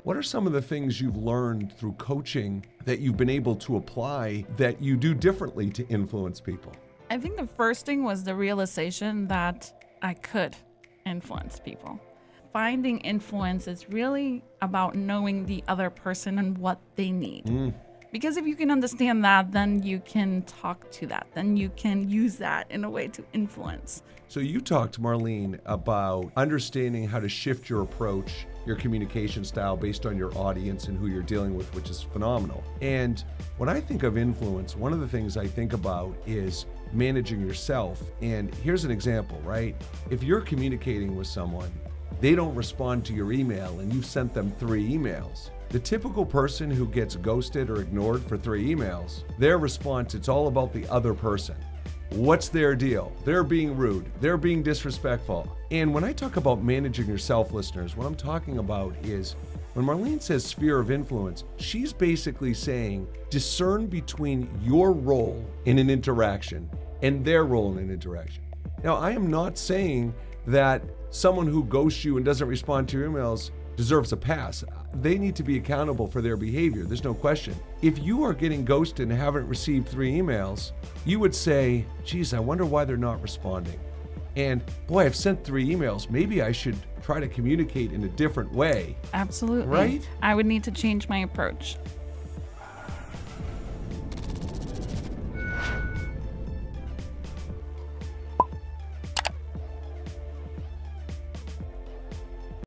What are some of the things you've learned through coaching that you've been able to apply that you do differently to influence people? I think the first thing was the realization that I could influence people. Finding influence is really about knowing the other person and what they need. Because if you can understand that, then you can talk to that. Then you can use that in a way to influence. So you talked to Marlene about understanding how to shift your approach, your communication style based on your audience and who you're dealing with, which is phenomenal. And when I think of influence, one of the things I think about is managing yourself. And here's an example, right? If you're communicating with someone, they don't respond to your email and you've sent them 3 emails. The typical person who gets ghosted or ignored for 3 emails, their response, it's all about the other person. What's their deal? They're being rude. They're being disrespectful. And when I talk about managing yourself, listeners, what I'm talking about is when Marlene says sphere of influence, she's basically saying discern between your role in an interaction and their role in an interaction. Now, I am not saying that someone who ghosts you and doesn't respond to your emails deserves a pass. They need to be accountable for their behavior. There's no question. If you are getting ghosted and haven't received 3 emails, you would say, geez, I wonder why they're not responding. And boy, I've sent 3 emails. Maybe I should try to communicate in a different way. Absolutely. Right? I would need to change my approach.